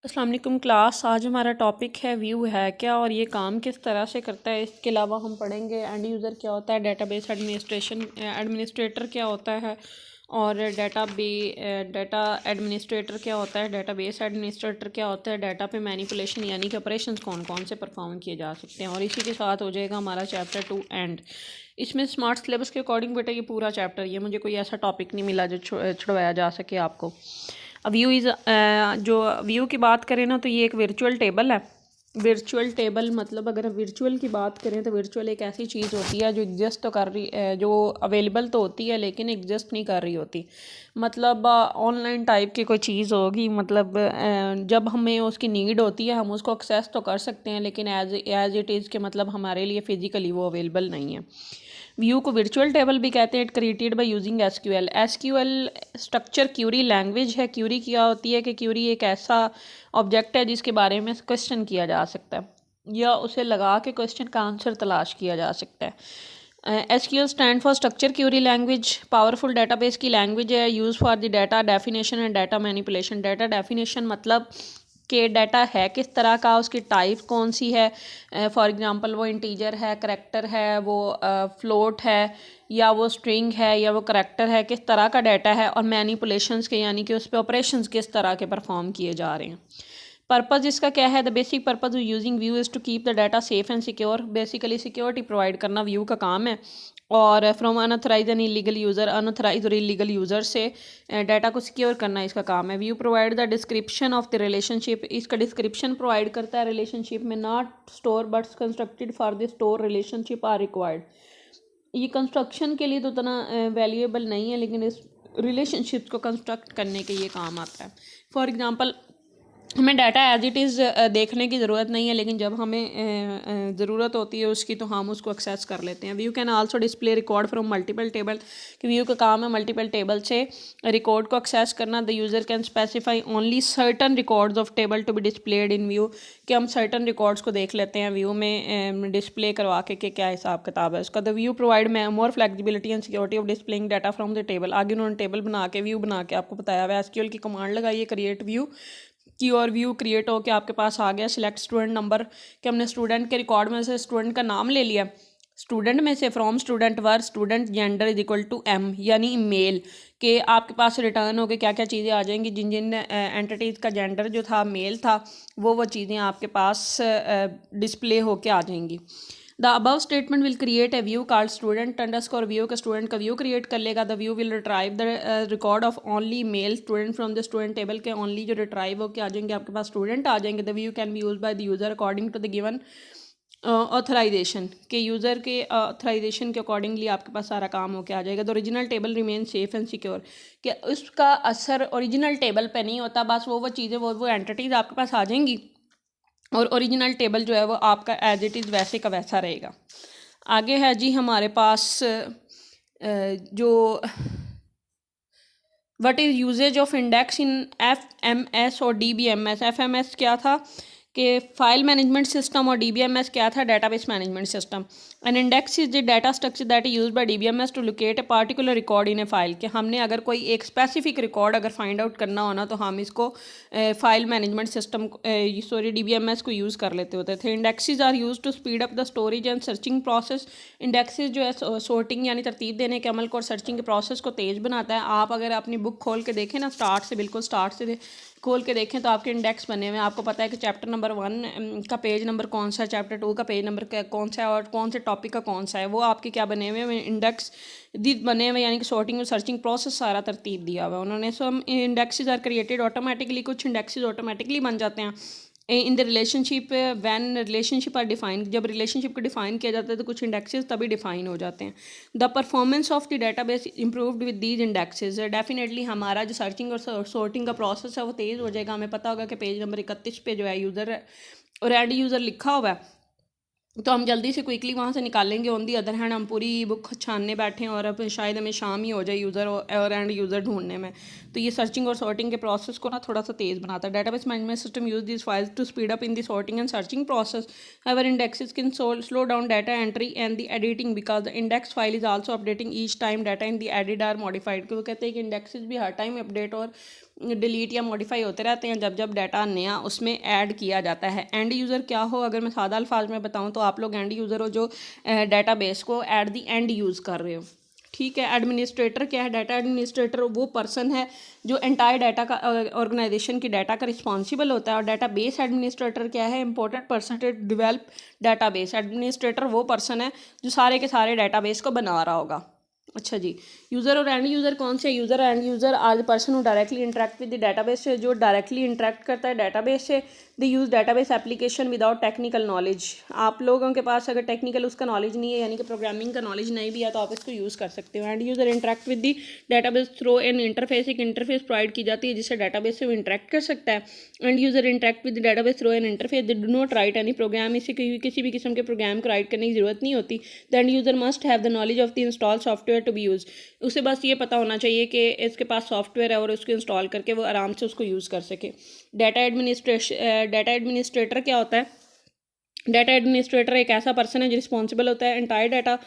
अस्सलाम वालेकुम क्लास। आज हमारा टॉपिक है व्यू है क्या और ये काम किस तरह से करता है। इसके अलावा हम पढ़ेंगे एंड यूज़र क्या होता है, डेटाबेस एडमिनिस्ट्रेटर क्या होता है और डाटा एडमिनिस्ट्रेटर क्या होता है, डेटाबेस एडमिनिस्ट्रेटर क्या होता है, डाटा पे मैनिपुलेशन यानी कि ऑपरेशंस कौन कौन से परफॉर्म किए जा सकते हैं। और इसी के साथ हो जाएगा हमारा चैप्टर 2 एंड। इसमें स्मार्ट सिलेबस के अकॉर्डिंग बेटा ये पूरा चैप्टर, ये मुझे कोई ऐसा टॉपिक नहीं मिला जो छुड़वाया जा सके आपको। व्यू इज़ जो व्यू की बात करें ना तो ये एक वर्चुअल टेबल है। वर्चुअल टेबल मतलब अगर वर्चुअल की बात करें तो वर्चुअल एक ऐसी चीज़ होती है जो एग्जिस्ट तो कर रही जो अवेलेबल तो होती है लेकिन एग्जिस्ट नहीं कर रही होती। मतलब ऑनलाइन टाइप की कोई चीज़ होगी, मतलब जब हमें उसकी नीड होती है हम उसको एक्सेस तो कर सकते हैं लेकिन एज इट इज़ के मतलब हमारे लिए फ़िज़िकली वो अवेलेबल नहीं है। व्यू को वर्चुअल टेबल भी कहते हैं। It created by using SQL. SQL structure query language है। क्यूरी क्या होती है कि क्यूरी एक ऐसा ऑब्जेक्ट है जिसके बारे में क्वेश्चन किया जा सकता है या उसे लगा के क्वेश्चन का आंसर तलाश किया जा सकता है। SQL stand for structure query language. Powerful database की लैंग्वेज है, use for the data definition and data manipulation. Data definition मतलब कि डाटा है किस तरह का, उसकी टाइप कौन सी है। फॉर एग्जांपल वो इंटीजर है, करैक्टर है, वो फ्लोट है या वो स्ट्रिंग है या वो करैक्टर है, किस तरह का डाटा है। और मैनिपुलेशंस के यानी कि उस पर ऑपरेशंस किस तरह के परफॉर्म किए जा रहे हैं। पर्पज़ इसका क्या है? The basic purpose using view is to keep the data safe and secure. Basically security provide करना व्यू का काम है। और from unauthorised and illegal user, unauthorised और इलीगल यूज़र से डाटा को सिक्योर करना इसका काम है। View provide the description of the relationship. इसका डिस्क्रिप्शन प्रोवाइड करता है रिलेशनशिप में। Not store but constructed for the store relationship are required. ये कंस्ट्रक्शन के लिए तो उतना वैल्यूएबल नहीं है लेकिन इस रिलेशनशिप को कंस्ट्रक्ट करने के ये काम आता है। फॉर एग्जांपल हमें डाटा एज इट इज़ देखने की ज़रूरत नहीं है लेकिन जब हमें ज़रूरत होती है उसकी तो हम उसको एक्सेस कर लेते हैं। View can also display record from multiple table. कि व्यू का काम है मल्टीपल टेबल से रिकॉर्ड को एक्सेस करना। The user can specify only certain records of table to be displayed in view. कि हम सर्टन रिकॉर्ड्स को देख लेते हैं व्यू में डिस्प्ले करवा के कि क्या हिसाब किताब है उसका। The view provide more flexibility and security of displaying data from the table. आगे उन्होंने टेबल बना के व्यू बना के आपको बताया हुआ है। एसक्यूएल की कमांड लगाइए क्रिएट व्यू की और व्यू क्रिएट हो के आपके पास आ गया। सिलेक्ट स्टूडेंट नंबर कि हमने स्टूडेंट के रिकॉर्ड में से स्टूडेंट का नाम ले लिया। स्टूडेंट में से from student where student gender is equal to M यानी मेल। के आपके पास रिटर्न हो के क्या क्या चीज़ें आ जाएंगी। जिन जिन एंटिटीज़ का जेंडर जो था मेल था वो चीज़ें आपके पास डिस्प्ले होके आ जाएंगी। The above statement will create a view called student underscore view का स्टूडेंट का व्यू क्रिएट कर लेगा। The view will retrieve the record of only male student from the student table के ओनली जो रिट्राइव होकर आ जाएंगे आपके पास स्टूडेंट आ जाएंगे। The view can be use by the user according to the given authorisation के यूज़र के ऑथराइजेशन के अकॉर्डिंगली आपके पास सारा काम होके आ जाएगा। The original table remain safe and secure. कि उसका असर ओरिजिनल टेबल पे नहीं होता, बस वो चीज़ें वो एंटिटीज़ आपके पास आ जाएंगी और ओरिजिनल टेबल जो है वो आपका एज इट इज़ वैसे का वैसा रहेगा। आगे है जी हमारे पास जो what is usages of index in FMS और DBMS। FMS क्या था कि फाइल मैनेजमेंट सिस्टम और DBMS क्या था, database management system. An index is the data structure that is used by DBMS to locate a particular record in a file. कि हमने अगर कोई एक स्पेसिफिक रिकॉर्ड अगर फाइंड आउट करना हो ना तो हम इसको फाइल मैनेजमेंट सिस्टम DBMS को यूज़ कर लेते होते थे। Indexes are use to speed up the storage and searching process. Indexes जो है सॉर्टिंग यानी तरतीब देने के अमल को और सर्चिंग के प्रोसेस को तेज़ बनाता है। आप अगर अपनी बुक खोल के देखें ना, स्टार्ट से बिल्कुल स्टार्ट से खोल के देखें तो आपके इंडेक्स बने हुए हैं। आपको पता है कि चैप्टर नंबर 1 का पेज नंबर कौन सा है, चैप्टर 2 का पेज नंबर कौन सा है और कौन से टॉपिक का कौन सा है, वो आपके क्या बने हुए हैं, इंडेक्स बने हुए यानी कि सॉर्टिंग और सर्चिंग प्रोसेस सारा तरतीब दिया हुआ है उन्होंने। सो हम इंडेक्सेस आर क्रिएटेड ऑटोमेटिकली, कुछ इंडेक्सेस ऑटोमेटिकली बन जाते हैं in the relationship when relationship are define. जब रिलेशनशिप को डिफाइन किया जाता है तो कुछ इंडेक्सेस तभी डिफाइन हो जाते हैं। The performance of the database improved with these indexes. Definitely हमारा जो सर्चिंग और सॉर्टिंग का प्रोसेस है वो तेज़ हो जाएगा। हमें पता होगा कि पेज नंबर 31 पे जो है यूज़र और एंड यूज़र लिखा हुआ है तो हम जल्दी से क्विकली वहाँ से निकालेंगे। ऑन दी अदर हैंड हम पूरी बुक छानने बैठे और अब शायद हमें शाम ही हो जाए यूज़र और एंड यूज़र ढूंढने में, तो ये सर्चिंग और सॉर्टिंग के प्रोसेस को ना थोड़ा सा तेज़ बनाता है। Database management system use this files to speed up in the sorting and searching process. However indexes can slow down data entry and the editing because the index file is also updating each time data in the added or modified. क्योंकि कहते हैं कि indexes भी हर time update और delete या modify होते रहते हैं जब जब डाटा नया उसमें ऐड किया जाता है। एंड यूज़र क्या हो, अगर मैं सादा अल्फाज में बताऊँ तो आप लोग एंड यूज़र हो जो डाटाबेस को एट दी एंड यूज़ कर रहे हो। ठीक है। एडमिनिस्ट्रेटर क्या है, डाटा एडमिनिस्ट्रेटर वो पर्सन है जो एंटायर डाटा का ऑर्गेनाइजेशन की डाटा का रिस्पॉन्सिबल होता है। और डाटा बेस एडमिनिस्ट्रेटर क्या है, important person to develop database. Administrator वो पर्सन है जो सारे के सारे डाटा बेस को बना रहा होगा। अच्छा जी, यूज़र और एंड यूज़र कौन से, user end user are the person who directly interact with the database से, जो डायरेक्टली इंटरेक्ट करता है डाटाबेस से। The use database application without technical knowledge, आप लोगों के पास अगर टेक्निकल उसका नॉलेज नहीं है यानी कि प्रोग्रामिंग का नॉलेज नहीं भी है तो आप इसको यूज़ कर सकते हो। And user interact with the database through an interface, एक इंटरफेस प्रोवाइड की जाती है जिससे डाटाबेस से वो इंटरेक्ट कर सकता है। End user interact with database through an interface, they do not write any program, इसे किसी भी किस्म के प्रोग्राम को राइट करने की ज़रूरत नहीं होती। The end user must have the knowledge of the install software to be use, उसे बस ये पता होना चाहिए कि इसके पास सॉफ्टवेयर है और उसको इंस्टॉल करके वो आराम से उसको यूज़ कर सके। डाटा एडमिनिस्ट्रेटर क्या होता है, डाटा एडमिनिस्ट्रेटर एक ऐसा पर्सन है जो रिस्पॉन्सिबल होता है एंटायर डाटा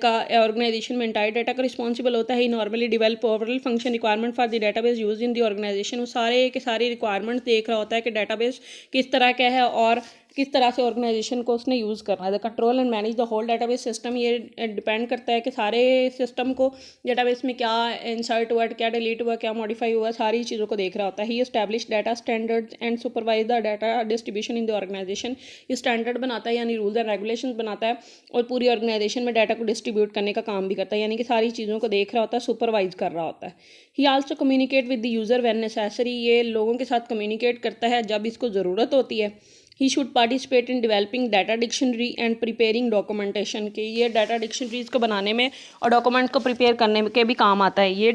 का ऑर्गेनाइजेशन में, एंटायर डाटा का रिस्पॉन्सिबल होता है। He normally develop overall function requirement for the database use in the organisation, वो सारे के सारी रिक्वायरमेंट देख रहा होता है कि डाटाबेस किस तरह का है और किस तरह से ऑर्गेनाइजेशन को उसने यूज़ करना है। The control and manage the whole database system, ये डिपेंड करता है कि सारे सिस्टम को डाटाबेस में क्या इंसर्ट हुआ, क्या डिलीट हुआ, क्या मॉडिफाई हुआ, सारी चीज़ों को देख रहा होता है। He establish data standards and supervise the data distribution in the organisation, ये स्टैंडर्ड बनाता है यानी रूल्स एंड रेगुलेशंस बनाता है और पूरी ऑर्गेनाइजेशन में डाटा को डिस्ट्रीब्यूट करने का काम भी करता है, यानी कि सारी चीज़ों को देख रहा होता है, सुपरवाइज कर रहा होता है। ही also communicate with the user when necessary, ये लोगों के साथ कम्युनिकेट करता है जब इसको ज़रूरत होती है। He should participate in developing data dictionary and preparing documentation, के ये डाटा डिक्शनरीज को बनाने में और डॉक्यूमेंट को प्रिपेयर करने के भी काम आता है। ये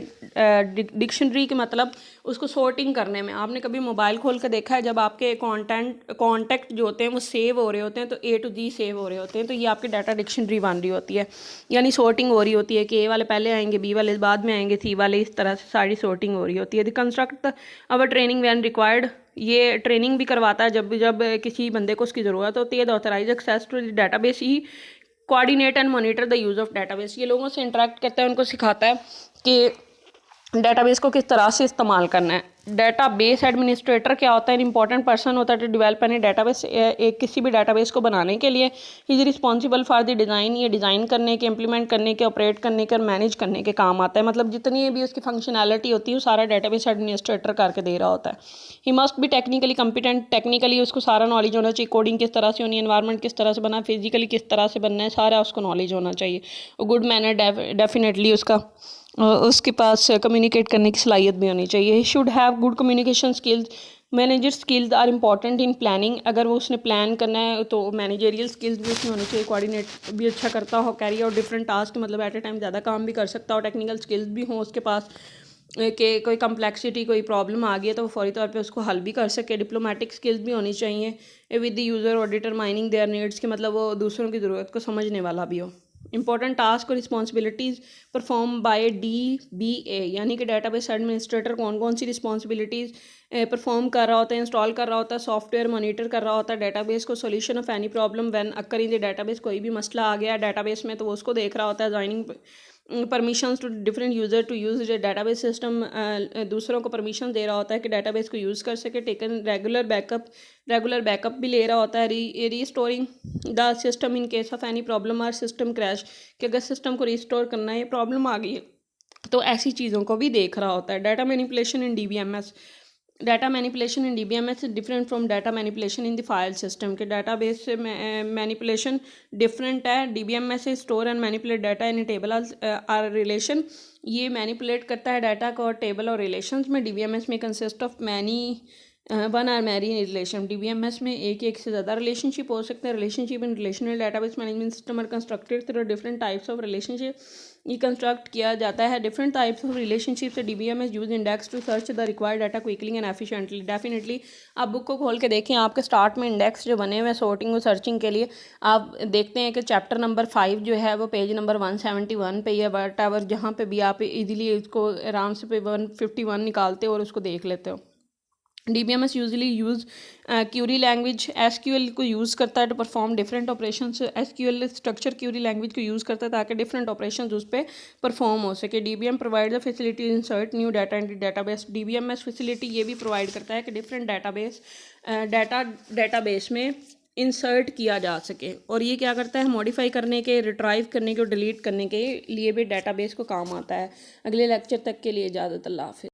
डिक्शनरी के मतलब उसको सॉर्टिंग करने में, आपने कभी मोबाइल खोल कर देखा है जब आपके कॉन्टैक्ट जो होते हैं वो सेव हो रहे होते हैं तो ए टू जी सेव हो रहे होते हैं, तो ये आपकी डाटा डिक्शनरी बन रही होती है, यानी सॉर्टिंग हो रही होती है कि ए वाले पहले आएंगे, बी वाले बाद में आएंगे, सी वाले, इस तरह से सारी सॉर्टिंग हो रही होती है। The construct our training when required, ये ट्रेनिंग भी करवाता है जब जब किसी बंदे को उसकी ज़रूरत होती है। The authorise access to the database, he coordinate and monitor the use of database, ये लोगों से इंटरेक्ट करता है, उनको सिखाता है कि डाटाबेस को किस तरह से इस्तेमाल करना है। डाटाबेस एडमिनिस्ट्रेटर क्या होता है, इंपॉर्टेंट पर्सन होता है टू डेवलप एनी डाटाबेस, एक किसी भी डाटाबेस को बनाने के लिए। He is responsible for the design, ये डिज़ाइन करने के, इंप्लीमेंट करने के, ऑपरेट करने के और मैनेज करने के काम आता है, मतलब जितनी भी उसकी फंक्शनैलिटी होती है वो सारा डाटाबेस एडमिनिस्ट्रेटर करके दे रहा होता है। He must be technically competent, technically उसको सारा नॉलेज होना चाहिए, कोडिंग किस तरह से होनी है, एनवायरनमेंट किस तरह से बना, फिजिकली किस तरह से बनना है, सारा उसको नॉलेज होना चाहिए। गुड मैनर डेफिनेटली उसका उसके पास कम्युनिकेट करने की सलाहियत भी होनी चाहिए। He should have good communication skills, manager skills are important in planning, अगर वो उसने प्लान करना है तो मैनेजरियल स्किल्स भी उसमें होनी चाहिए, कोऑर्डिनेट भी अच्छा करता हो, कैरी आउट डिफरेंट टास्क, मतलब एट ए टाइम ज़्यादा काम भी कर सकता हो, टेक्निकल स्किल्स भी हों उसके पास कि कोई कम्प्लेक्सिटी, कोई प्रॉब्लम आ गई है तो वो फौरी तौर पे उसको हल भी कर सके। डिप्लोमेटिक स्किल्स भी होनी चाहिए विद द यूज़र और डिटरमाइनिंग देयर नीड्स, के मतलब वो दूसरों की ज़रूरत को समझने वाला भी हो। इंपॉर्टेंट टास्क और रिस्पॉन्सिबिलिटीज़ परफॉर्म बाय DBA, यानी कि डाटाबेस एडमिनिस्ट्रेटर कौन कौन सी रिस्पॉन्सिबिलिटीज़ परफॉर्म कर रहा होता है, इंस्टॉल कर रहा होता है, सॉफ्टवेयर मॉनिटर कर रहा होता है डाटाबेस को, solution of any problem when occur in the database, कोई भी मसला आ गया डाटाबेस में तो वो उसको देख रहा होता है। Joining permissions to different user to use database system, दूसरों को परमिशन दे रहा होता है कि डाटाबेस को यूज़ कर सके। टेकन रेगुलर बैकअप भी ले रहा होता है। Restoring the system in case of any problem और सिस्टम क्रैश, कि अगर सिस्टम को रिस्टोर करना है, प्रॉब्लम आ गई है तो ऐसी चीज़ों को भी देख रहा होता है। Data manipulation in DBMS, data manipulation in DBMS is different from data manipulation in the file system, के डाटाबेस से मैनिपुलेशन डिफरेंट है। DBMS से store and manipulate data in table or relation, ये मैनिपुलेट करता है डाटा को और table और रिलेशंस में। DBMS में consist of many one or many relation, DBMS में एक से ज़्यादा रिलेशनशिप हो सकते हैं। Relationship in relational database management system are constructed through different types of relationship, ये कंस्ट्रक्ट किया जाता है डिफरेंट टाइप्स ऑफ रिलेशनशिप से। DBMS use index to search the required data quickly and efficiently, definitely आप book को खोल के देखें, आपके स्टार्ट में इंडेक्स जो बने हुए हैं सॉर्टिंग और सर्चिंग के लिए, आप देखते हैं कि चैप्टर नंबर 5 जो है वो पेज नंबर 171 पे या वट एवर जहाँ पे भी आप इजीली इसको आराम से पे 151 निकालते हो और उसको देख लेते हो। DBMS usually use query language SQL को यूज़ करता है to perform different operation. SQL structure query language को यूज़ करता है ताकि डिफरेंट ऑपरेशन उस पर परफॉर्म हो सके। DBM provide the facility insert new data in database. DBMS facility ये भी प्रोवाइड करता है कि डिफरेंट डाटाबेस में इंसर्ट किया जा सके। और ये क्या करता है, मॉडिफाई करने के, रिट्राइव करने के और डिलीट करने के लिए भी डाटाबेस को काम आता है। अगले लेक्चर तक के लिए इजाज़त, अल्लाह हाफ़िज़।